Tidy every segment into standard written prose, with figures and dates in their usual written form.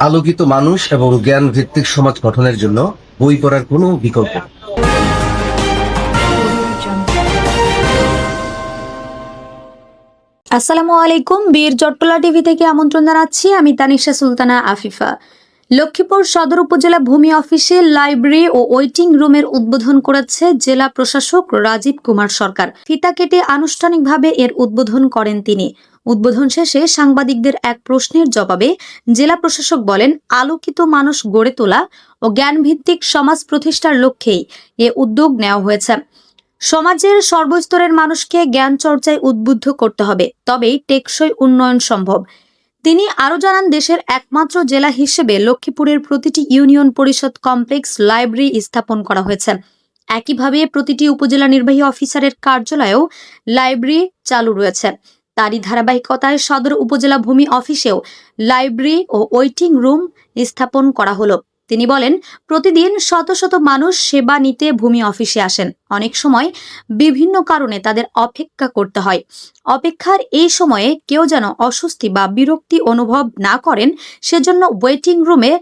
আলোকিত মানুষ এবং জ্ঞান ভিত্তিক সমাজ গঠনের জন্য বই পড়ার কোনো বিকল্প নেই। আসসালামু আলাইকুম। বীর চট্টলা টিভি থেকে আমন্ত্রণ জানাচ্ছি। আমি তানিশা সুলতানা আফিফা। লক্ষ্মীপুর সদর উপজেলা ভূমি অফিসে লাইব্রেরি ও ওয়েটিং রুমের উদ্বোধন করেছে জেলা প্রশাসক রাজীব কুমার সরকার। ফিতা কেটে আনুষ্ঠানিকভাবে এর উদ্বোধন করেন তিনি। উদ্বোধন শেষে সাংবাদিকদের এক প্রশ্নের জবাবে জেলা প্রশাসক বলেন, আলোকিত মানুষ গড়ে তোলা ও জ্ঞানভিত্তিক সমাজ প্রতিষ্ঠার লক্ষ্যেই এ উদ্যোগ নেওয়া হয়েছে। সমাজের সর্বস্তরের মানুষকে জ্ঞান চর্চায় উদ্বুদ্ধ করতে হবে, তবেই টেকসই উন্নয়ন সম্ভব। তিনি আরও জানান, দেশের একমাত্র জেলা হিসেবে লক্ষ্মীপুরের প্রতিটি ইউনিয়ন পরিষদ কমপ্লেক্স লাইব্রেরি স্থাপন করা হয়েছে। একইভাবে প্রতিটি উপজেলা নির্বাহী অফিসারের কার্যালয়েও লাইব্রেরি চালু রয়েছে। তারই ধারাবাহিকতায় সদর উপজেলা ভূমি অফিসেও লাইব্রেরি ও ওয়েটিং রুম স্থাপন করা হলো। তিনি বলেন, প্রতিদিন শত শত মানুষ সেবা নিতে ভূমি অফিসে আসেন। অনেক সময় বিভিন্ন কারণে তাদের অপেক্ষা করতে হয়। অপেক্ষার এই সময়ে কেউ যেন অস্বস্তি বা বিরক্তি অনুভব না করেন, সেজন্য ওয়েটিং রুমে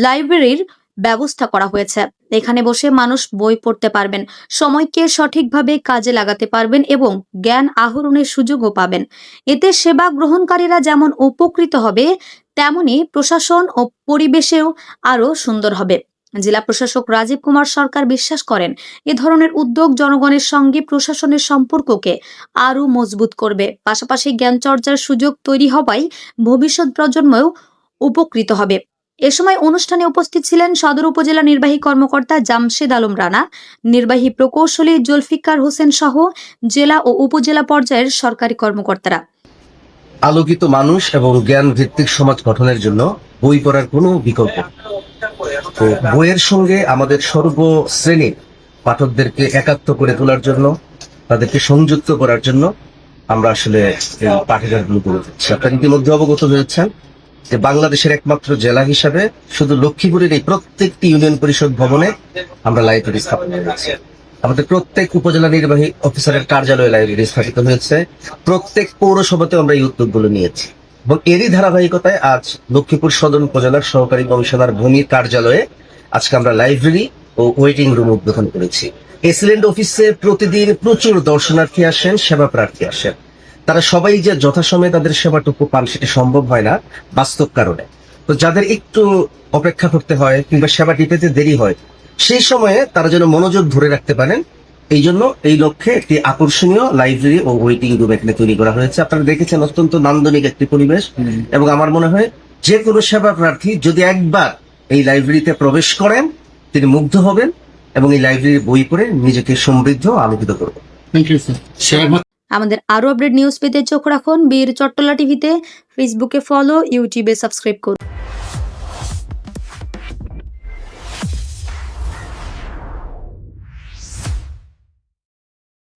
লাইব্রেরির ব্যবস্থা করা হয়েছে। এখানে বসে মানুষ বই পড়তে পারবেন, সময়কে সঠিকভাবে কাজে লাগাতে পারবেন এবং জ্ঞান আহরণের সুযোগও পাবেন। এতে সেবা গ্রহণকারীরা যেমন উপকৃত হবে, তেমনি প্রশাসন ও পরিবেশেও আরও সুন্দর হবে। জেলা প্রশাসক রাজীব কুমার সরকার বিশ্বাস করেন, এ ধরনের উদ্যোগ জনগণের সঙ্গে প্রশাসনের সম্পর্ককে আরও মজবুত করবে। পাশাপাশি জ্ঞান চর্চার সুযোগ তৈরি হওয়ায় ভবিষ্যৎ প্রজন্মও উপকৃত হবে। এ সময় অনুষ্ঠানে উপস্থিত ছিলেন সদর উপজেলা নির্বাহী কর্মকর্তা জামশেদ আলম রানা, নির্বাহী প্রকৌশলী জুলফিকার হোসেন সহ জেলা ও উপজেলা পর্যায়ের সরকারি কর্মকর্তারা। আলোকিত মানুষ এবং জ্ঞান ভিত্তিক সমাজ গঠনের জন্য বই পড়ার কোনো বিকল্প নেই। তো বইয়ের সঙ্গে আমাদের সর্বশ্রেণীর পাঠকদেরকে একাত্ম করে তোলার জন্য, তাদেরকে সংযুক্ত করার জন্য আমরা আসলে এই পাঠাগারগুলো করে দিচ্ছি। আপনারা ইতিমধ্যে অবগত হয়েছেন যে বাংলাদেশের একমাত্র জেলা হিসাবে শুধু লক্ষ্মীপুরের এই প্রত্যেকটি ইউনিয়ন পরিষদ ভবনে আমরা লাইব্রেরি স্থাপন করেছি। আমাদের প্রত্যেক উপজেলা নির্বাহী অফিসারের কার্যালয়ে লাইব্রেরি স্থাপিত হয়েছে। প্রত্যেক পৌরসভাতে আমরা এই উদ্যোগগুলো নিয়েছি এবং এরই ধারাবাহিকতায় আজ লক্ষ্মীপুর সদর উপজেলার সহকারী কমিশনার ভূমির কার্যালয়ে আজকে আমরা লাইব্রেরি ও ওয়েটিং রুম উদ্বোধন করেছি। এসিলেন্ট অফিসে প্রতিদিন প্রচুর দর্শনার্থী আসেন, সেবা প্রার্থী আসেন। তারা সবাই যে যথাসময়ে তাদের সেবাটুকু পান সেটা সম্ভব হয় না বাস্তব কারণে। তো যাদের একটু অপেক্ষা করতে হয় কিংবা সেবাটি পেতে দেরি হয়, সেই সময়ে তারা যেন মনোযোগ ধরে রাখতে পারেন, এই জন্য এই লক্ষ্যে একটি আকর্ষণীয় লাইব্রেরি ও ওয়েটিং রুম এখানে তৈরি করা হয়েছে। আপনারা দেখেছেন অত্যন্ত নান্দনিক একটি পরিবেশ এবং আমার মনে হয় যে কোনো সেবা প্রার্থী যদি একবার এই লাইব্রেরিতে প্রবেশ করেন, তিনি মুগ্ধ হবেন এবং এই লাইব্রেরির বই পড়ে নিজেকে সমৃদ্ধ আলোকিত করবেন। আমাদের আরো আপডেট নিউজ পেতে চোখ রাখুন বীর চট্টলা টিভিতে। ফেসবুকে ফলো, ইউটিউবে সাবস্ক্রাইব করুন।